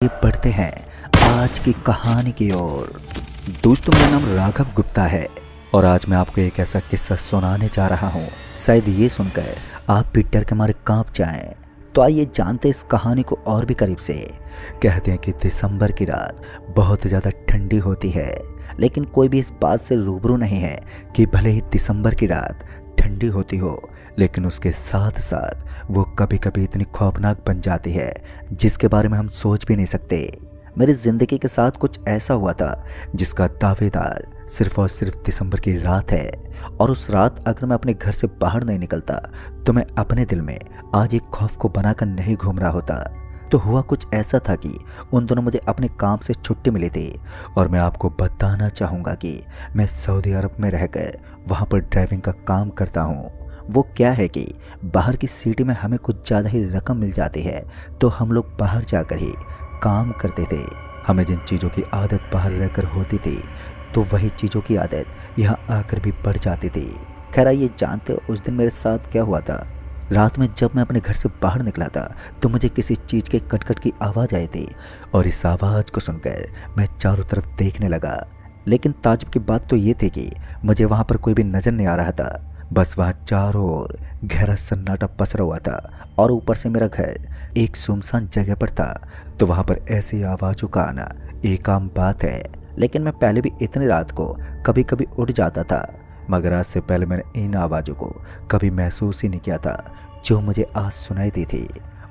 ये बढ़ते हैं आज की कहानी की ओर। दोस्तों, मेरा नाम राघव गुप्ता है और आज मैं आपको एक ऐसा किस्सा सुनाने जा रहा हूँ, शायद ये सुनकर आप भी डर के मारे कांप जाएं। तो आइए जानते इस कहानी को और भी करीब से। कहते हैं कि दिसंबर की रात बहुत ज़्यादा ठंडी होती है, लेकिन कोई भी इस बात से रूबरू नहीं है कि भले ही दिसंबर की रात ठंडी होती हो, लेकिन उसके साथ साथ वो कभी कभी इतनी खौफनाक बन जाती है जिसके बारे में हम सोच भी नहीं सकते। मेरी ज़िंदगी के साथ कुछ ऐसा हुआ था जिसका दावेदार सिर्फ और सिर्फ दिसंबर की रात है। और उस रात अगर मैं अपने घर से बाहर नहीं निकलता तो मैं अपने दिल में आज एक खौफ को बनाकर नहीं घूम रहा होता। तो हुआ कुछ ऐसा था कि उन दोनों मुझे अपने काम से छुट्टी मिली थी और मैं आपको बताना चाहूँगा कि मैं सऊदी अरब में रहकर वहाँ पर ड्राइविंग का काम करता हूँ। वो क्या है कि बाहर की सिटी में हमें कुछ ज़्यादा ही रकम मिल जाती है, तो हम लोग बाहर जाकर ही काम करते थे। हमें जिन चीज़ों की आदत बाहर रहकर होती थी, तो वही चीज़ों की आदत यहाँ आकर भी बढ़ जाती थी। खैर, ये जानते हो उस दिन मेरे साथ क्या हुआ था। रात में जब मैं अपने घर से बाहर निकला था तो मुझे किसी चीज़ के कटकट की आवाज़ आई थी और इस आवाज़ को सुनकर मैं चारों तरफ देखने लगा। लेकिन ताज्जुब की बात तो ये थी कि मुझे वहाँ पर कोई भी नज़र नहीं आ रहा था। बस वहाँ चारों ओर गहरा सन्नाटा पसरा हुआ था और ऊपर से मेरा घर एक सुनसान जगह पर था, तो वहाँ पर ऐसी आवाज़ों का आना एक आम बात है। लेकिन मैं पहले भी इतनी रात को कभी कभी उठ जाता था, मगर आज से पहले मैंने इन आवाज़ों को कभी महसूस ही नहीं किया था जो मुझे आज सुनाई दी थी।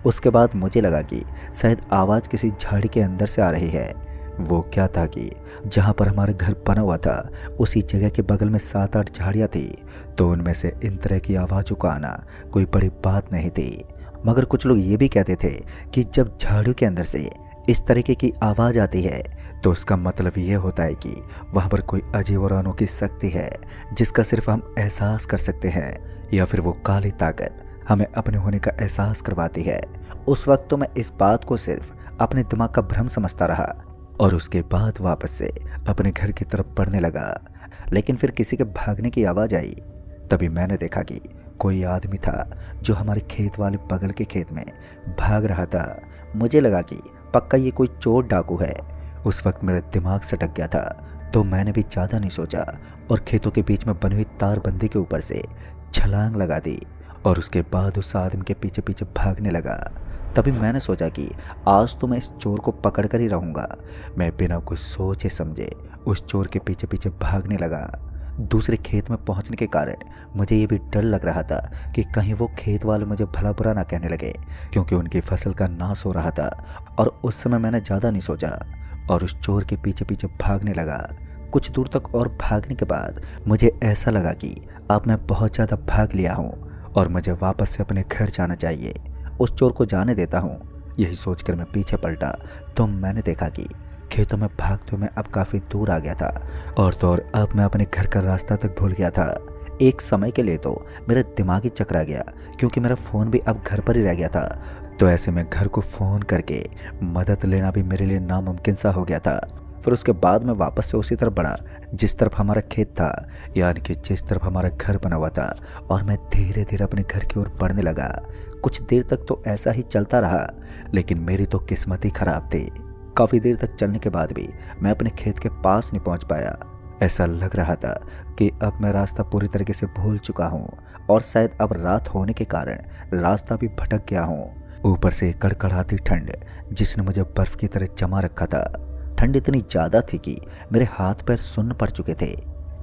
उसके बाद मुझे लगा कि शायद आवाज़ किसी झाड़ी के अंदर से आ रही है। वो क्या था कि जहाँ पर हमारा घर बना हुआ था उसी जगह के बगल में 7-8 झाड़ियाँ थी, तो उनमें से इन तरह की आवाज़ों का आना कोई बड़ी बात नहीं थी। मगर कुछ लोग ये भी कहते थे कि जब झाड़ियों के अंदर से इस तरीके की आवाज़ आती है तो उसका मतलब ये होता है कि वहाँ पर कोई अजीब और अनोखी शक्ति है जिसका सिर्फ हम एहसास कर सकते हैं, या फिर वो काली ताकत हमें अपने होने का एहसास करवाती है। उस वक्त तो मैं इस बात को सिर्फ अपने दिमाग का भ्रम समझता रहा और उसके बाद वापस से अपने घर की तरफ बढ़ने लगा। लेकिन फिर किसी के भागने की आवाज़ आई। तभी मैंने देखा कि कोई आदमी था जो हमारे खेत वाले बगल के खेत में भाग रहा था। मुझे लगा कि पक्का ये कोई चोर डाकू है। उस वक्त मेरा दिमाग सटक गया था, तो मैंने भी ज़्यादा नहीं सोचा और खेतों के बीच में बनी हुई तारबंदी के ऊपर से छलांग लगा दी और उसके बाद उस आदमी के पीछे पीछे भागने लगा। तभी मैंने सोचा कि आज तो मैं इस चोर को पकड़ कर ही रहूँगा। मैं बिना कुछ सोचे समझे उस चोर के पीछे पीछे भागने लगा। दूसरे खेत में पहुंचने के कारण मुझे ये भी डर लग रहा था कि कहीं वो खेत वाले मुझे भला बुरा ना कहने लगे, क्योंकि उनकी फसल का नाश हो रहा था। और उस समय मैंने ज़्यादा नहीं सोचा और उस चोर के पीछे पीछे भागने लगा। कुछ दूर तक और भागने के बाद मुझे ऐसा लगा कि अब मैं बहुत ज़्यादा भाग लिया हूँ और मुझे वापस से अपने घर जाना चाहिए। उस चोर को जाने देता हूँ, यही सोचकर मैं पीछे पलटा तो मैंने देखा कि खेतों में भागते हुए मैं अब काफ़ी दूर आ गया था और तो और अब मैं अपने घर का रास्ता तक भूल गया था। एक समय के लिए तो मेरा दिमाग ही चकरा गया, क्योंकि मेरा फ़ोन भी अब घर पर ही रह गया था। तो ऐसे में घर को फ़ोन करके मदद लेना भी मेरे लिए नामुमकिन सा हो गया था। फिर उसके बाद मैं वापस से उसी तरफ बढ़ा जिस तरफ हमारा खेत था, यानी कि जिस तरफ हमारा घर बना हुआ था, और मैं धीरे धीरे अपने घर की ओर बढ़ने लगा। कुछ देर तक तो ऐसा ही चलता रहा, लेकिन मेरी तो किस्मत ही खराब थी। काफ़ी देर तक चलने के बाद भी मैं अपने खेत के पास नहीं पहुंच पाया। ऐसा लग रहा था कि अब मैं रास्ता पूरी तरीके से भूल चुका हूं और शायद अब रात होने के कारण रास्ता भी भटक गया हूं। ऊपर से कड़कड़ाती ठंड जिसने मुझे बर्फ की तरह जमा रखा था। ठंड इतनी ज़्यादा थी कि मेरे हाथ पैर सुन्न पड़ चुके थे।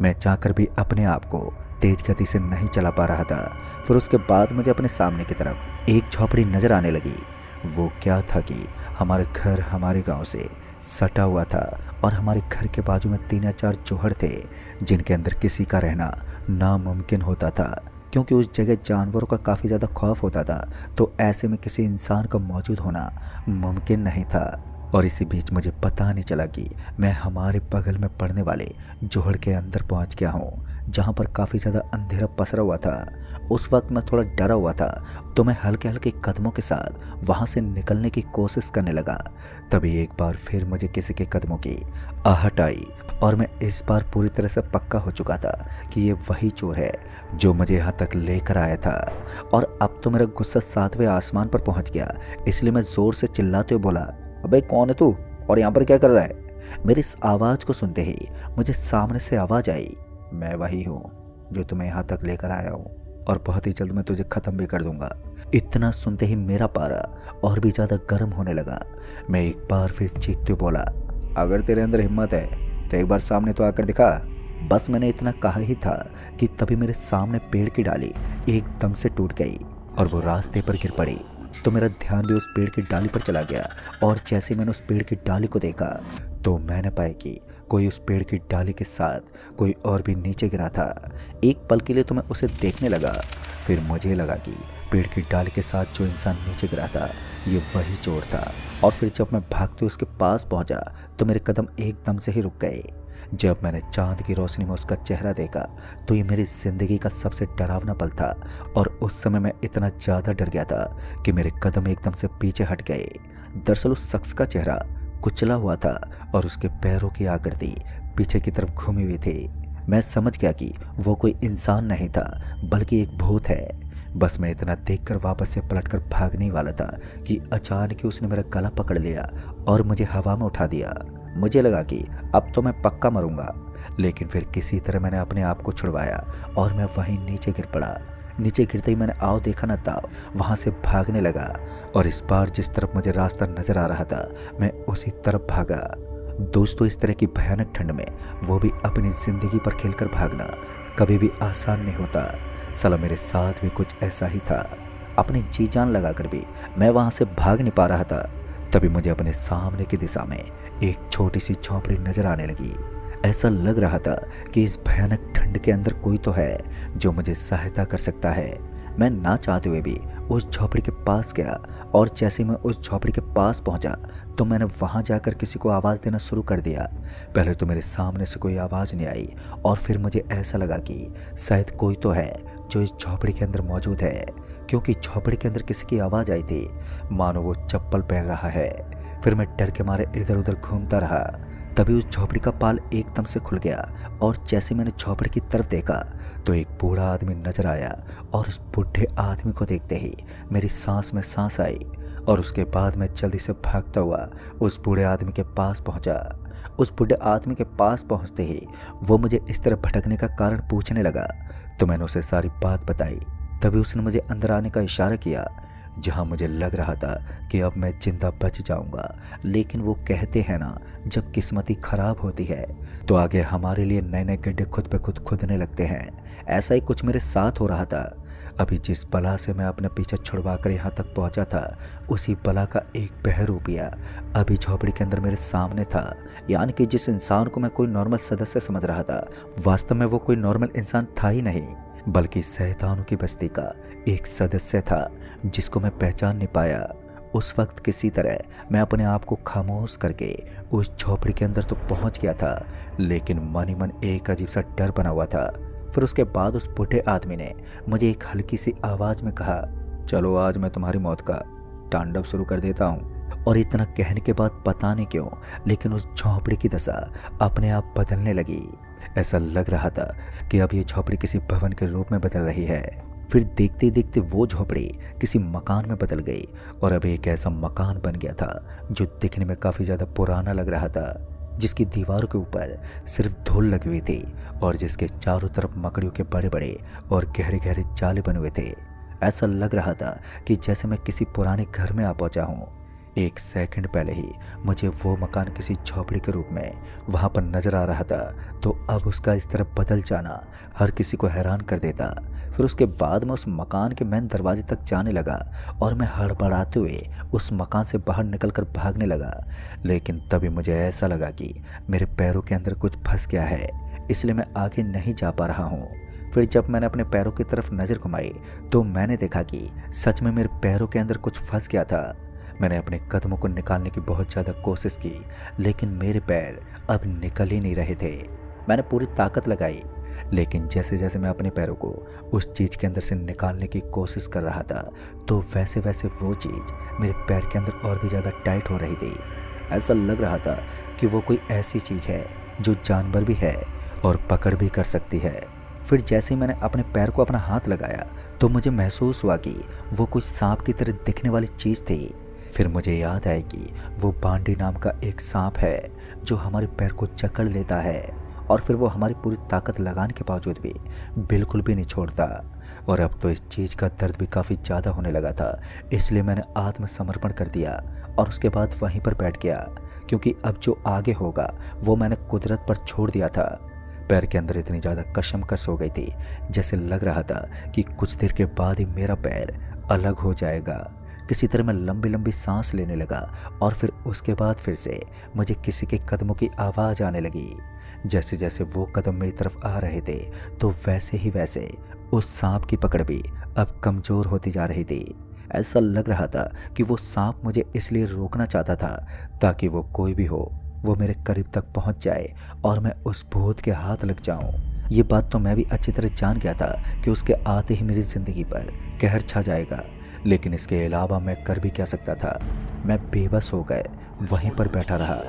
मैं चाहकर भी अपने आप को तेज गति से नहीं चला पा रहा था। फिर उसके बाद मुझे अपने सामने की तरफ एक झोपड़ी नज़र आने लगी। वो क्या था कि हमारा घर हमारे गांव से सटा हुआ था और हमारे घर के बाजू में 3 या 4 जोहड़ थे जिनके अंदर किसी का रहना नामुमकिन होता था, क्योंकि उस जगह जानवरों का काफ़ी ज़्यादा खौफ होता था। तो ऐसे में किसी इंसान का मौजूद होना मुमकिन नहीं था। और इसी बीच मुझे पता नहीं चला कि मैं हमारे बगल में पड़ने वाले जोहड़ के अंदर पहुंच गया हूँ, जहाँ पर काफ़ी ज़्यादा अंधेरा पसरा हुआ था। उस वक्त मैं थोड़ा डरा हुआ था, तो मैं हल्के हल्के कदमों के साथ वहाँ से निकलने की कोशिश करने लगा। तभी एक बार फिर मुझे किसी के कदमों की आहट आई और मैं इस बार पूरी तरह से पक्का हो चुका था कि ये वही चोर है जो मुझे यहाँ तक लेकर आया था। और अब तो मेरा गुस्सा 7वें आसमान पर पहुँच गया, इसलिए मैं ज़ोर से चिल्लाते हुए बोला, अबे कौन है तू और यहाँ पर क्या कर रहा है? मेरी इस आवाज़ को सुनते ही मुझे सामने से आवाज़ आई, मैं वही हूँ जो तुम्हें यहाँ तक लेकर आया हूँ और बहुत ही जल्द मैं तुझे ख़त्म भी कर दूंगा। इतना सुनते ही मेरा पारा और भी ज़्यादा गर्म होने लगा। मैं एक बार फिर चीखते हुए बोला, अगर तेरे अंदर हिम्मत है तो एक बार सामने तो आकर दिखा। बस मैंने इतना कहा ही था कि तभी मेरे सामने पेड़ की डाली एकदम से टूट गई और वो रास्ते पर गिर पड़ी। तो मेरा ध्यान भी उस पेड़ की डाली पर चला गया और जैसे मैंने उस पेड़ की डाली को देखा तो मैंने पाया कि कोई उस पेड़ की डाली के साथ कोई और भी नीचे गिरा था। एक पल के लिए तो मैं उसे देखने लगा, फिर मुझे लगा कि पेड़ की डाली के साथ जो इंसान नीचे गिरा था ये वही चोर था। और फिर जब मैं भागते उसके पास पहुंचा तो मेरे कदम एकदम से ही रुक गए। जब मैंने चांद की रोशनी में उसका चेहरा देखा तो ये मेरी ज़िंदगी का सबसे डरावना पल था और उस समय मैं इतना ज़्यादा डर गया था कि मेरे कदम एकदम से पीछे हट गए। दरअसल उस शख्स का चेहरा कुचला हुआ था और उसके पैरों की आकृति पीछे की तरफ घूमी हुई थी। मैं समझ गया कि वो कोई इंसान नहीं था बल्कि एक भूत है। बस मैं इतना देखकर वापस से पलटकर भागने वाला था कि अचानक ही उसने मेरा गला पकड़ लिया और मुझे हवा में उठा दिया। मुझे लगा कि अब तो मैं पक्का मरूंगा, लेकिन फिर किसी तरह मैंने अपने आप को छुड़वाया और मैं वहीं नीचे गिर पड़ा। नीचे गिरते ही मैंने आओ देखा न ताओ वहाँ से भागने लगा और इस बार जिस तरफ मुझे रास्ता नजर आ रहा था मैं उसी तरफ भागा। दोस्तों, इस तरह की भयानक ठंड में वो भी अपनी ज़िंदगी पर खेलकर भागना कभी भी आसान नहीं होता। साला मेरे साथ भी कुछ ऐसा ही था। अपनी जी जान लगाकर भी मैं वहाँ से भाग नहीं पा रहा था। तभी मुझे अपने सामने की दिशा में एक छोटी सी झोपड़ी नजर आने लगी। ऐसा लग रहा था कि इस भयानक ठंड के अंदर कोई तो है जो मुझे सहायता कर सकता है। मैं ना चाहते हुए भी उस झोपड़ी के पास गया और जैसे मैं उस झोपड़ी के पास पहुंचा तो मैंने वहां जाकर किसी को आवाज़ देना शुरू कर दिया। पहले तो मेरे सामने से कोई आवाज़ नहीं आई और फिर मुझे ऐसा लगा कि शायद कोई तो है जो इस झोपड़ी के अंदर मौजूद है, क्योंकि झोपड़ी के अंदर किसी की आवाज़ आई थी मानो वो चप्पल पहन रहा है। फिर मैं डर के मारे इधर उधर घूमता रहा। तभी उस झोपड़ी का पाल एकदम से खुल गया और जैसे मैंने झोपड़ी की तरफ देखा तो एक बूढ़ा आदमी नजर आया और उस बूढ़े आदमी को देखते ही मेरी सांस में सांस आई और उसके बाद मैं जल्दी से भागता हुआ उस बूढ़े आदमी के पास पहुंचा। उस बूढ़े आदमी के पास पहुंचते ही वो मुझे इस तरह भटकने का कारण पूछने लगा तो मैंने उसे सारी बात बताई। तभी उसने मुझे अंदर आने का इशारा किया जहां मुझे लग रहा था कि अब मैं जिंदा बच जाऊंगा। लेकिन वो कहते हैं ना, जब किस्मती खराब होती है तो आगे हमारे लिए नए नए गड्ढे खुद पे खुद खुदने लगते हैं। ऐसा ही कुछ मेरे साथ हो रहा था। अभी जिस बला से मैं अपने पीछे छुड़वा कर यहाँ तक पहुँचा था उसी बला का एक बहरूपिया अभी झोपड़ी के अंदर मेरे सामने था। यानी कि जिस इंसान को मैं कोई नॉर्मल सदस्य समझ रहा था वास्तव में वो कोई नॉर्मल इंसान था ही नहीं बल्कि शैतानों की बस्ती का एक सदस्य था जिसको मैं पहचान नहीं पाया। उस वक्त किसी तरह मैं अपने आप को खामोश करके उस झोपड़ी के अंदर तो पहुंच गया था, लेकिन मन ही मन एक अजीब सा डर बना हुआ था। फिर उसके बाद उस बूढ़े आदमी ने मुझे एक हल्की सी आवाज़ में कहा, चलो आज मैं तुम्हारी मौत का तांडव शुरू कर देता हूँ। और इतना कहने के बाद पता नहीं क्यों लेकिन उस झोपड़ी की दशा अपने आप बदलने लगी। ऐसा लग रहा था कि अब ये झोपड़ी किसी भवन के रूप में बदल रही है। फिर देखते देखते वो झोपड़ी किसी मकान में बदल गई और अब एक ऐसा मकान बन गया था जो दिखने में काफ़ी ज़्यादा पुराना लग रहा था, जिसकी दीवारों के ऊपर सिर्फ धूल लगी हुई थी और जिसके चारों तरफ मकड़ियों के बड़े बड़े और गहरे गहरे जाले बने हुए थे। ऐसा लग रहा था कि जैसे मैं किसी पुराने घर में आ पहुंचा हूँ। एक सेकंड पहले ही मुझे वो मकान किसी झोपड़ी के रूप में वहाँ पर नजर आ रहा था, तो अब उसका इस तरह बदल जाना हर किसी को हैरान कर देता। फिर उसके बाद मैं उस मकान के मेन दरवाजे तक जाने लगा और मैं हड़बड़ाते हुए उस मकान से बाहर निकलकर भागने लगा। लेकिन तभी मुझे ऐसा लगा कि मेरे पैरों के अंदर कुछ फंस गया है, इसलिए मैं आगे नहीं जा पा रहा हूँ। फिर जब मैंने अपने पैरों की तरफ नज़र घुमाई तो मैंने देखा कि सच में मेरे पैरों के अंदर कुछ फंस गया था। मैंने अपने कदमों को निकालने की बहुत ज़्यादा कोशिश की लेकिन मेरे पैर अब निकल ही नहीं रहे थे। मैंने पूरी ताकत लगाई लेकिन जैसे जैसे मैं अपने पैरों को उस चीज़ के अंदर से निकालने की कोशिश कर रहा था तो वैसे वैसे वो चीज़ मेरे पैर के अंदर और भी ज़्यादा टाइट हो रही थी। ऐसा लग रहा था कि वो कोई ऐसी चीज़ है जो जानवर भी है और पकड़ भी कर सकती है। फिर जैसे ही मैंने अपने पैर को अपना हाथ लगाया तो मुझे महसूस हुआ कि वो कुछ सांप की तरह दिखने वाली चीज़ थी। फिर मुझे याद आया कि वो बांडी नाम का एक सांप है जो हमारे पैर को जकड़ लेता है और फिर वो हमारी पूरी ताकत लगाने के बावजूद भी बिल्कुल भी नहीं छोड़ता। और अब तो इस चीज़ का दर्द भी काफ़ी ज़्यादा होने लगा था, इसलिए मैंने आत्मसमर्पण कर दिया और उसके बाद वहीं पर बैठ गया, क्योंकि अब जो आगे होगा वो मैंने कुदरत पर छोड़ दिया था। पैर के अंदर इतनी ज़्यादा कशमकश हो गई थी, जैसे लग रहा था कि कुछ देर के बाद ही मेरा पैर अलग हो जाएगा। किसी तरह मैं लंबी लंबी सांस लेने लगा और फिर उसके बाद फिर से मुझे किसी के कदमों की आवाज़ आने लगी। जैसे जैसे वो कदम मेरी तरफ आ रहे थे तो वैसे ही वैसे उस सांप की पकड़ भी अब कमज़ोर होती जा रही थी। ऐसा लग रहा था कि वो सांप मुझे इसलिए रोकना चाहता था ताकि वो कोई भी हो वो मेरे करीब तक पहुंच जाए और मैं उस भूत के हाथ लग जाऊं। ये बात तो मैं भी अच्छी तरह जान गया था कि उसके आते ही मेरी ज़िंदगी पर कहर छा जाएगा, लेकिन इसके अलावा मैं कर भी क्या सकता था। मैं बेबस हो गए वहीं पर बैठा रहा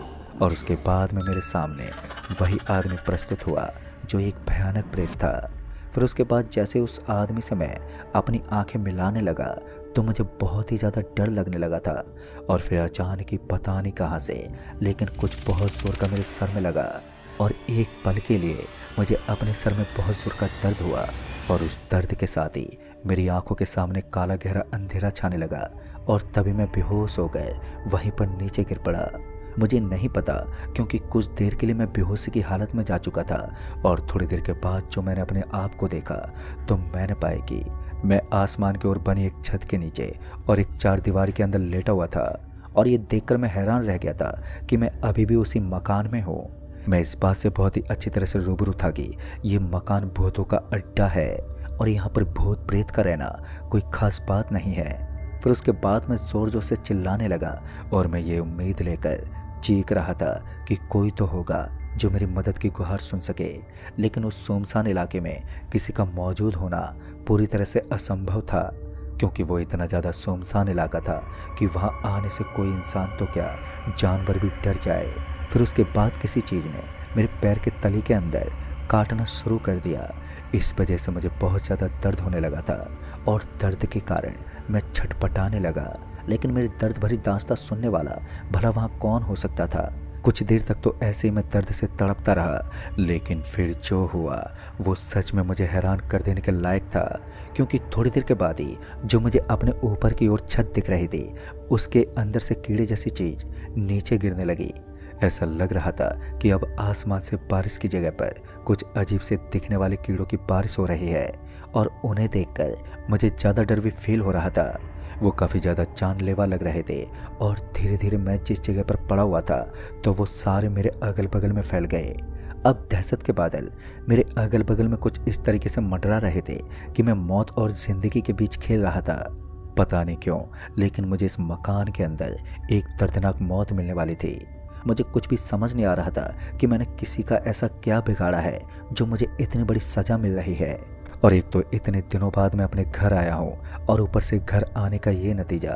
और उसके बाद में मेरे सामने वही आदमी प्रस्तुत हुआ जो एक भयानक प्रेत था। फिर उसके बाद जैसे उस आदमी से मैं अपनी आंखें मिलाने लगा तो मुझे बहुत ही ज़्यादा डर लगने लगा था। और फिर अचानक ही पता नहीं कहाँ से लेकिन कुछ बहुत ज़ोर का मेरे सर में लगा और एक पल के लिए मुझे अपने सर में बहुत ज़ोर का दर्द हुआ और उस दर्द के साथ ही मेरी आंखों के सामने काला गहरा अंधेरा छाने लगा और तभी मैं बेहोश हो गए वहीं पर नीचे गिर पड़ा। मुझे नहीं पता क्योंकि कुछ देर के लिए मैं बेहोशी की हालत में जा चुका था और थोड़ी देर के बाद जो मैंने अपने आप को देखा तो मैंने पाया कि मैं आसमान की ओर बनी एक छत के नीचे और एक चार दीवार के अंदर लेटा हुआ था। और ये देखकर मैं हैरान रह गया था कि मैं अभी भी उसी मकान में हूँ। मैं इस बात से बहुत ही अच्छी तरह से रूबरू था कि ये मकान भूतों का अड्डा है और यहाँ पर भूत प्रेत का रहना कोई खास बात नहीं है। फिर उसके बाद मैं जोर जोर से चिल्लाने लगा और मैं ये उम्मीद लेकर चीख रहा था कि कोई तो होगा जो मेरी मदद की गुहार सुन सके, लेकिन उस सुनसान इलाके में किसी का मौजूद होना पूरी तरह से असंभव था, क्योंकि वो इतना ज़्यादा सुनसान इलाका था कि वहाँ आने से कोई इंसान तो क्या जानवर भी डर जाए। फिर उसके बाद किसी चीज़ ने मेरे पैर के तली के अंदर काटना शुरू कर दिया। इस वजह से मुझे बहुत ज़्यादा दर्द होने लगा था और दर्द के कारण मैं छटपटाने लगा, लेकिन मेरी दर्द भरी दास्तां सुनने वाला भला वहाँ कौन हो सकता था। कुछ देर तक तो ऐसे ही मैं दर्द से तड़पता रहा, लेकिन फिर जो हुआ वो सच में मुझे हैरान कर देने के लायक था, क्योंकि थोड़ी देर के बाद ही जो मुझे अपने ऊपर की ओर छत दिख रही थी उसके अंदर से कीड़े जैसी चीज़ नीचे गिरने लगी। ऐसा लग रहा था कि अब आसमान से बारिश की जगह पर कुछ अजीब से दिखने वाले कीड़ों की बारिश हो रही है और उन्हें देखकर मुझे ज़्यादा डर भी फील हो रहा था। वो काफ़ी ज़्यादा जानलेवा लग रहे थे और धीरे धीरे मैं जिस जगह पर पड़ा हुआ था तो वो सारे मेरे अगल बगल में फैल गए। अब दहशत के बादल मेरे अगल बगल में कुछ इस तरीके से मंडरा रहे थे कि मैं मौत और ज़िंदगी के बीच खेल रहा था। पता नहीं क्यों, लेकिन मुझे इस मकान के अंदर एक दर्दनाक मौत मिलने वाली थी। मुझे कुछ भी समझ नहीं आ रहा था कि मैंने किसी का ऐसा क्या बिगाड़ा है जो मुझे इतनी बड़ी सज़ा मिल रही है। और एक तो इतने दिनों बाद मैं अपने घर आया हूँ और ऊपर से घर आने का ये नतीजा।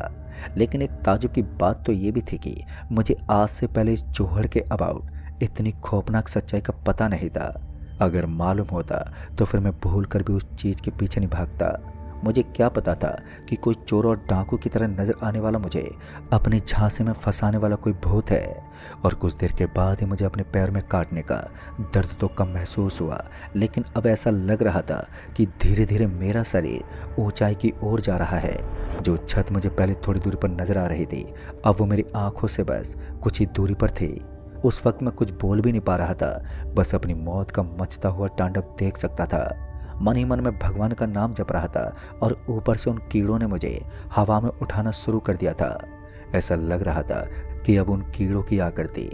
लेकिन एक ताजुब की बात तो ये भी थी कि मुझे आज से पहले इस जोहड़ के अबाउट इतनी खौफनाक सच्चाई का पता नहीं था। अगर मालूम होता तो फिर मैं भूल कर भी उस चीज़ के पीछे नहीं भागता। मुझे क्या पता था कि कोई चोर और डाकू की तरह नजर आने वाला मुझे अपने झांसे में फंसाने वाला कोई भूत है। और कुछ देर के बाद ही मुझे अपने पैर में काटने का दर्द तो कम महसूस हुआ, लेकिन अब ऐसा लग रहा था कि धीरे धीरे मेरा शरीर ऊंचाई की ओर जा रहा है। जो छत मुझे पहले थोड़ी दूरी पर नजर आ रही थी अब वो मेरी आंखों से बस कुछ ही दूरी पर थी। उस वक्त मैं कुछ बोल भी नहीं पा रहा था, बस अपनी मौत का मचता हुआ तांडव देख सकता था। मन ही मन में भगवान का नाम जप रहा था और ऊपर से उन कीड़ों ने मुझे हवा में उठाना शुरू कर दिया था। ऐसा लग रहा था कि अब उन कीड़ों की आकृति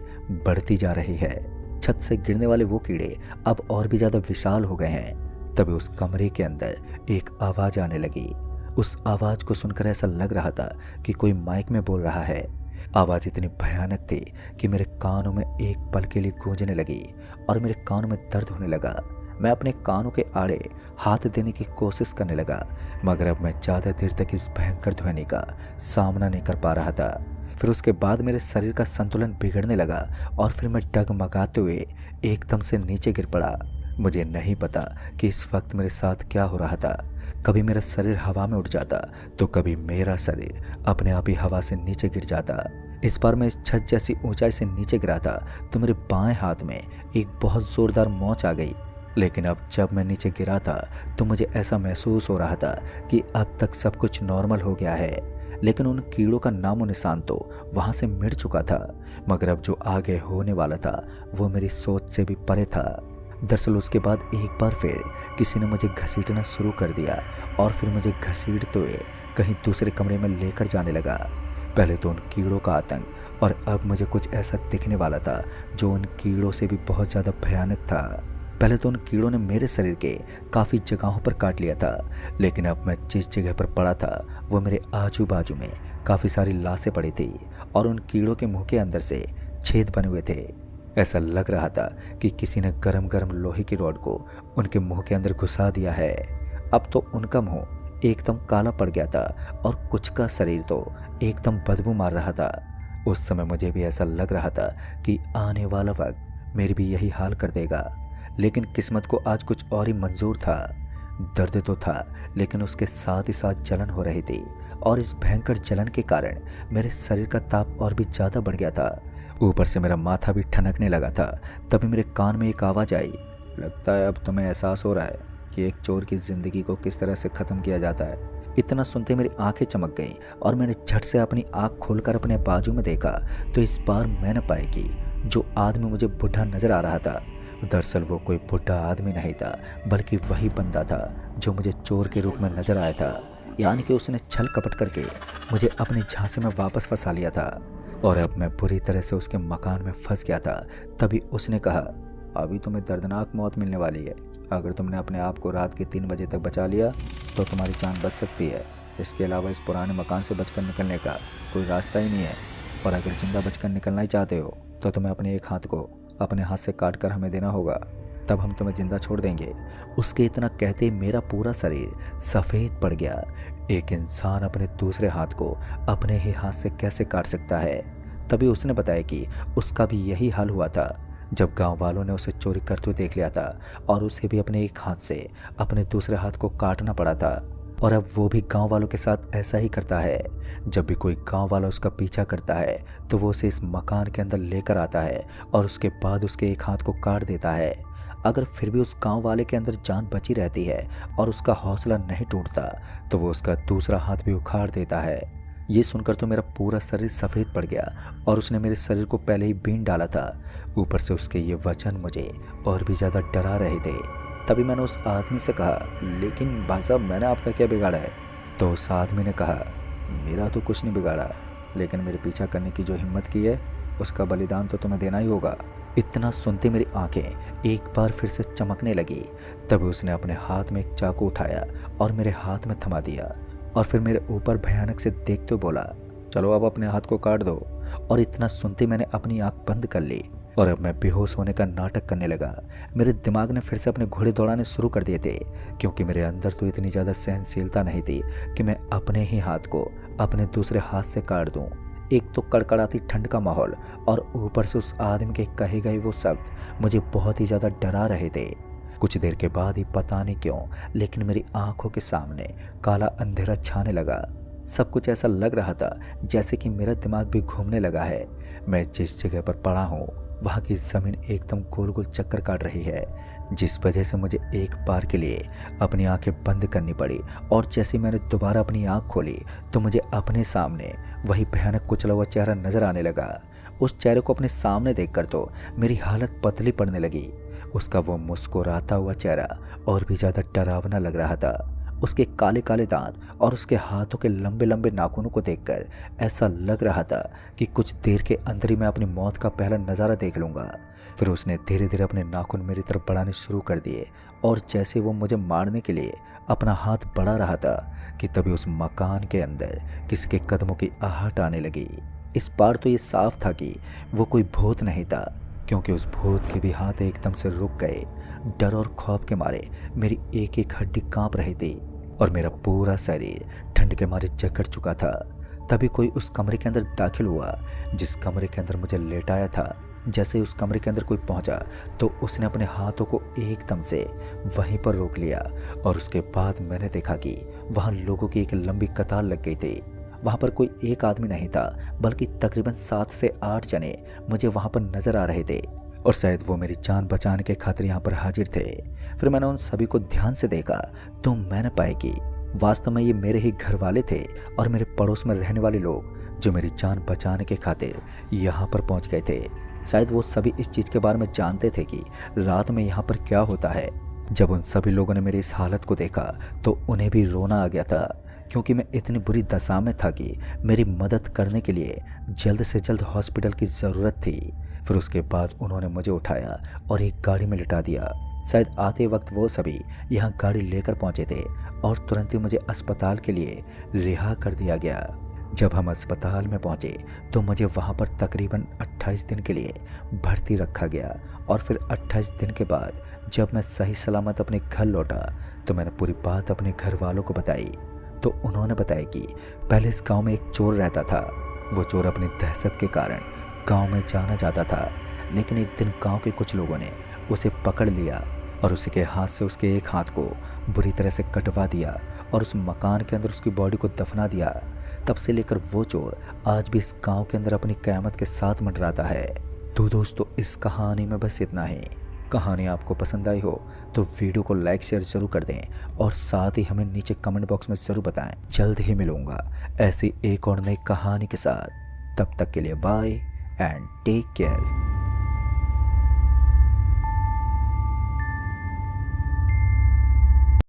बढ़ती जा रही है। छत से गिरने वाले वो कीड़े अब और भी ज़्यादा विशाल हो गए हैं। तभी उस कमरे के अंदर एक आवाज़ आने लगी। उस आवाज़ को सुनकर ऐसा लग रहा था कि कोई माइक में बोल रहा है। आवाज़ इतनी भयानक थी कि मेरे कानों में एक पल के लिए गूंजने लगी और मेरे कानों में दर्द होने लगा। मैं अपने कानों के आड़े हाथ देने की कोशिश करने लगा, मगर अब मैं ज़्यादा देर तक इस भयंकर ध्वनि का सामना नहीं कर पा रहा था। फिर उसके बाद मेरे शरीर का संतुलन बिगड़ने लगा और फिर मैं डगमगाते हुए एकदम से नीचे गिर पड़ा। मुझे नहीं पता कि इस वक्त मेरे साथ क्या हो रहा था। कभी मेरा शरीर हवा में उड़ जाता तो कभी मेरा शरीर अपने आप ही हवा से नीचे गिर जाता। इस बार मैं इस छत जैसी ऊंचाई से नीचे गिरा था तो मेरे बाएं हाथ में एक बहुत जोरदार मोच आ गई। लेकिन अब जब मैं नीचे गिरा था तो मुझे ऐसा महसूस हो रहा था कि अब तक सब कुछ नॉर्मल हो गया है। लेकिन उन कीड़ों का नामो निशान तो वहां से मिट चुका था, मगर अब जो आगे होने वाला था वो मेरी सोच से भी परे था। दरअसल उसके बाद एक बार फिर किसी ने मुझे घसीटना शुरू कर दिया और फिर मुझे घसीटते हुए कहीं दूसरे कमरे में लेकर जाने लगा। पहले तो उन कीड़ों का आतंक और अब मुझे कुछ ऐसा दिखने वाला था जो उन कीड़ों से भी बहुत ज़्यादा भयानक था। पहले तो उन कीड़ों ने मेरे शरीर के काफ़ी जगहों पर काट लिया था, लेकिन अब मैं जिस जगह पर पड़ा था वो मेरे आजू बाजू में काफ़ी सारी लाशें पड़ी थी और उन कीड़ों के मुंह के अंदर से छेद बने हुए थे। ऐसा लग रहा था कि किसी ने गरम गरम लोहे की रॉड को उनके मुंह के अंदर घुसा दिया है। अब तो उनका मुंह एकदम काला पड़ गया था और कुछ का शरीर तो एकदम बदबू मार रहा था। उस समय मुझे भी ऐसा लग रहा था कि आने वाला वक्त मेरी भी यही हाल कर देगा, लेकिन किस्मत को आज कुछ और ही मंजूर था। दर्द तो था लेकिन उसके साथ ही साथ जलन हो रही थी और इस भयंकर जलन के कारण मेरे शरीर का ताप और भी ज़्यादा बढ़ गया था। ऊपर से मेरा माथा भी ठनकने लगा था। तभी मेरे कान में एक आवाज़ आई, लगता है अब तुम्हें एहसास हो रहा है कि एक चोर की ज़िंदगी को किस तरह से ख़त्म किया जाता है। इतना सुनते मेरी आंखें चमक गईं और मैंने झट से अपनी आंख खोलकर अपने बाजू में देखा तो इस बार मैंने पाया कि जो आदमी मुझे बुढ़ा नजर आ रहा था दरअसल वो कोई बुढ़ा आदमी नहीं था, बल्कि वही बंदा था जो मुझे चोर के रूप में नजर आया था। यानी कि उसने छल कपट करके मुझे अपने झांसे में वापस फंसा लिया था और अब मैं बुरी तरह से उसके मकान में फंस गया था। तभी उसने कहा, अभी तुम्हें दर्दनाक मौत मिलने वाली है। अगर तुमने अपने आप को रात के 3 बजे तक बचा लिया तो तुम्हारी जान बच सकती है। इसके अलावा इस पुराने मकान से बचकर निकलने का कोई रास्ता ही नहीं है, और अगर जिंदा बचकर निकलना ही चाहते हो तो तुम्हें अपने एक हाथ को अपने हाथ से काट कर हमें देना होगा, तब हम तुम्हें जिंदा छोड़ देंगे। उसके इतना कहते मेरा पूरा शरीर सफ़ेद पड़ गया। एक इंसान अपने दूसरे हाथ को अपने ही हाथ से कैसे काट सकता है। तभी उसने बताया कि उसका भी यही हाल हुआ था जब गांव वालों ने उसे चोरी करते हुए देख लिया था और उसे भी अपने एक हाथ से अपने दूसरे हाथ को काटना पड़ा था। और अब वो भी गांव वालों के साथ ऐसा ही करता है। जब भी कोई गांव वाला उसका पीछा करता है तो वो उसे इस मकान के अंदर लेकर आता है और उसके बाद उसके एक हाथ को काट देता है। अगर फिर भी उस गांव वाले के अंदर जान बची रहती है और उसका हौसला नहीं टूटता तो वो उसका दूसरा हाथ भी उखाड़ देता है। ये सुनकर तो मेरा पूरा शरीर सफ़ेद पड़ गया और उसने मेरे शरीर को पहले ही बीन डाला था। ऊपर से उसके ये वचन मुझे और भी ज़्यादा डरा रहे थे। तभी मैंने उस आदमी से कहा, लेकिन भाई साहब मैंने आपका क्या बिगाड़ा है? तो उस आदमी ने कहा, मेरा तो कुछ नहीं बिगाड़ा, लेकिन मेरे पीछा करने की जो हिम्मत की है उसका बलिदान तो तुम्हें देना ही होगा। इतना सुनते मेरी आंखें एक बार फिर से चमकने लगी। तभी उसने अपने हाथ में एक चाकू उठाया और मेरे हाथ में थमा दिया और फिर मेरे ऊपर भयानक से देखते बोला, चलो अब अपने हाथ को काट दो। और इतना सुनते मैंने अपनी आंख बंद कर ली और अब मैं बेहोश होने का नाटक करने लगा। मेरे दिमाग ने फिर से अपने घोड़े दौड़ाने शुरू कर दिए थे, क्योंकि मेरे अंदर तो इतनी ज़्यादा सहनशीलता नहीं थी कि मैं अपने ही हाथ को अपने दूसरे हाथ से काट दूं। एक तो कड़कड़ाती ठंड का माहौल और ऊपर से उस आदमी के कहे गए वो शब्द मुझे बहुत ही ज़्यादा डरा रहे थे। कुछ देर के बाद ही पता नहीं क्यों लेकिन मेरी आंखों के सामने काला अंधेरा छाने लगा। सब कुछ ऐसा लग रहा था जैसे कि मेरा दिमाग भी घूमने लगा है। मैं जिस जगह पर पड़ा हूँ वहाँ की ज़मीन एकदम गोल गोल चक्कर काट रही है, जिस वजह से मुझे एक बार के लिए अपनी आंखें बंद करनी पड़ी। और जैसे मैंने दोबारा अपनी आंख खोली तो मुझे अपने सामने वही भयानक कुचला हुआ चेहरा नजर आने लगा। उस चेहरे को अपने सामने देखकर तो मेरी हालत पतली पड़ने लगी। उसका वो मुस्कुराता हुआ चेहरा और भी ज़्यादा डरावना लग रहा था। उसके काले काले दांत और उसके हाथों के लंबे लंबे नाखूनों को देखकर ऐसा लग रहा था कि कुछ देर के अंदर ही मैं अपनी मौत का पहला नज़ारा देख लूँगा। फिर उसने धीरे धीरे अपने नाखून मेरी तरफ बढ़ाने शुरू कर दिए और जैसे वो मुझे मारने के लिए अपना हाथ बढ़ा रहा था कि तभी उस मकान के अंदर किसी के कदमों की आहट आने लगी। इस बार तो ये साफ था कि वो कोई भूत नहीं था, क्योंकि उस भूत के भी हाथ एकदम से रुक गए। डर और खौफ के मारे मेरी एक एक हड्डी कांप रही थी और मेरा पूरा शरीर ठंड के मारे जकड़ चुका था। तभी कोई उस कमरे के अंदर दाखिल हुआ जिस कमरे के अंदर मुझे लेटाया था। जैसे ही उस कमरे के अंदर कोई पहुंचा तो उसने अपने हाथों को एकदम से वहीं पर रोक लिया और उसके बाद मैंने देखा कि वहां लोगों की एक लंबी कतार लग गई थी। वहां पर कोई एक आदमी नहीं था बल्कि तकरीबन 7 से 8 जने मुझे वहां पर नजर आ रहे थे और शायद वो मेरी जान बचाने के खातिर यहाँ पर हाजिर थे। फिर मैंने उन सभी को ध्यान से देखा तो मैंने पाया कि वास्तव में ये मेरे ही घर वाले थे और मेरे पड़ोस में रहने वाले लोग जो मेरी जान बचाने के खातिर यहाँ पर पहुँच गए थे। शायद वो सभी इस चीज़ के बारे में जानते थे कि रात में यहाँ पर क्या होता है। जब उन सभी लोगों ने मेरी इस हालत को देखा तो उन्हें भी रोना आ गया था, क्योंकि मैं इतनी बुरी दशा में था कि मेरी मदद करने के लिए जल्द से जल्द हॉस्पिटल की ज़रूरत थी। फिर उसके बाद उन्होंने मुझे उठाया और एक गाड़ी में लिटा दिया। शायद आते वक्त वो सभी यहाँ गाड़ी लेकर पहुँचे थे और तुरंत ही मुझे अस्पताल के लिए रिहा कर दिया गया। जब हम अस्पताल में पहुँचे तो मुझे वहाँ पर तकरीबन 28 दिन के लिए भर्ती रखा गया और फिर 28 दिन के बाद जब मैं सही सलामत अपने घर लौटा तो मैंने पूरी बात अपने घर वालों को बताई। तो उन्होंने बताया कि पहले इस गांव में एक चोर रहता था। वो चोर अपनी दहशत के कारण गांव में जाना जाता था, लेकिन एक दिन गांव के कुछ लोगों ने उसे पकड़ लिया और उसी के हाथ से उसके एक हाथ को बुरी तरह से कटवा दिया और उस मकान के अंदर उसकी बॉडी को दफना दिया। तब से लेकर वो चोर आज भी इस गांव के अंदर अपनी क़यामत के साथ मंडराता है। तो दोस्तों, इस कहानी में बस इतना ही। कहानी आपको पसंद आई हो तो वीडियो को लाइक शेयर जरूर कर दें और साथ ही हमें नीचे कमेंट बॉक्स में ज़रूर बताएं। जल्द ही मिलूंगा ऐसी एक और नई कहानी के साथ। तब तक के लिए बाय एंड टेक केयर।